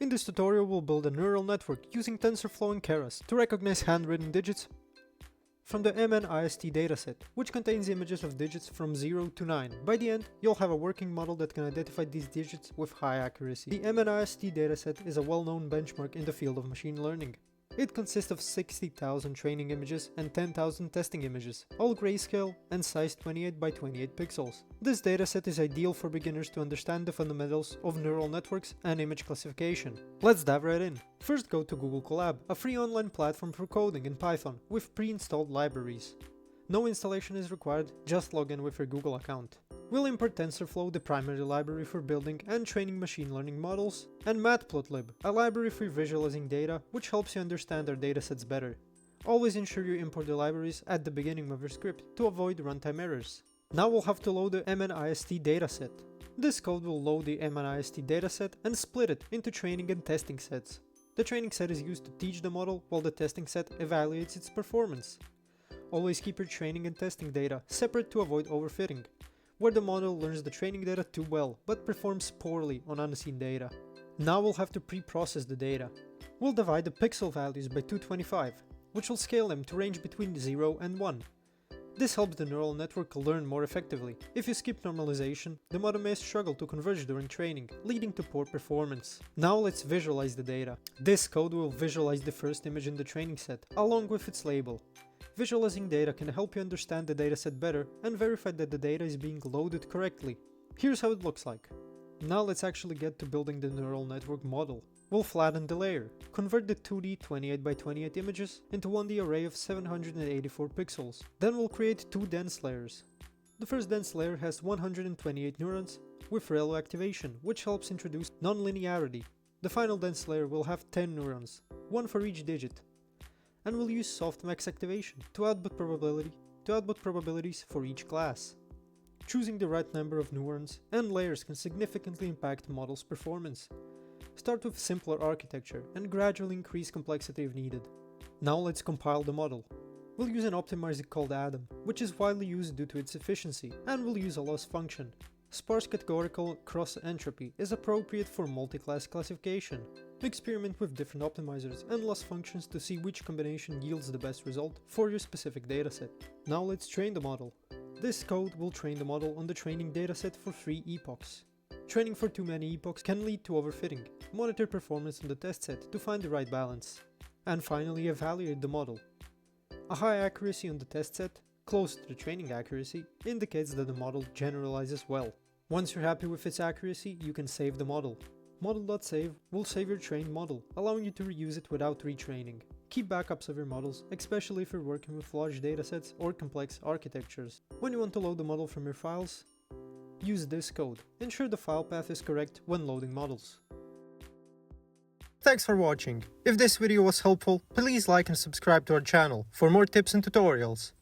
In this tutorial we'll build a neural network using TensorFlow and Keras to recognize handwritten digits from the MNIST dataset, which contains images of digits from 0 to 9. By the end, you'll have a working model that can identify these digits with high accuracy. The MNIST dataset is a well-known benchmark in the field of machine learning. It consists of 60,000 training images and 10,000 testing images, all grayscale and size 28 by 28 pixels. This dataset is ideal for beginners to understand the fundamentals of neural networks and image classification. Let's dive right in. First, go to Google Colab, a free online platform for coding in Python with pre-installed libraries. No installation is required, just log in with your Google account. We'll import TensorFlow, the primary library for building and training machine learning models, and Matplotlib, a library for visualizing data which helps you understand our datasets better. Always ensure you import the libraries at the beginning of your script to avoid runtime errors. Now we'll have to load the MNIST dataset. This code will load the MNIST dataset and split it into training and testing sets. The training set is used to teach the model, while the testing set evaluates its performance. Always keep your training and testing data separate to avoid overfitting, where the model learns the training data too well but performs poorly on unseen data. Now we'll have to pre-process the data. We'll divide the pixel values by 225, which will scale them to range between 0 and 1. This helps the neural network learn more effectively. If you skip normalization, the model may struggle to converge during training, leading to poor performance. Now let's visualize the data. This code will visualize the first image in the training set, along with its label. Visualizing data can help you understand the dataset better and verify that the data is being loaded correctly. Here's how it looks like. Now let's actually get to building the neural network model. We'll flatten the layer, convert the 2D 28 by 28 images into 1D array of 784 pixels. Then we'll create two dense layers. The first dense layer has 128 neurons with ReLU activation, which helps introduce nonlinearity. The final dense layer will have 10 neurons, one for each digit, and we'll use softmax activation to output probabilities for each class. Choosing the right number of neurons and layers can significantly impact the model's performance. Start with simpler architecture and gradually increase complexity if needed. Now let's compile the model. We'll use an optimizer called Adam, which is widely used due to its efficiency, and we'll use a loss function. Sparse categorical cross entropy is appropriate for multi-class classification. Experiment with different optimizers and loss functions to see which combination yields the best result for your specific dataset. Now let's train the model. This code will train the model on the training dataset for 3 epochs. Training for too many epochs can lead to overfitting. Monitor performance on the test set to find the right balance. And finally, evaluate the model. A high accuracy on the test set, close to the training accuracy, indicates that the model generalizes well. Once you're happy with its accuracy, you can save the model. Model.save will save your trained model, allowing you to reuse it without retraining. Keep backups of your models, especially if you're working with large datasets or complex architectures. When you want to load the model from your files, use this code. Ensure the file path is correct when loading models. Thanks for watching. If this video was helpful, please like and subscribe to our channel for more tips and tutorials.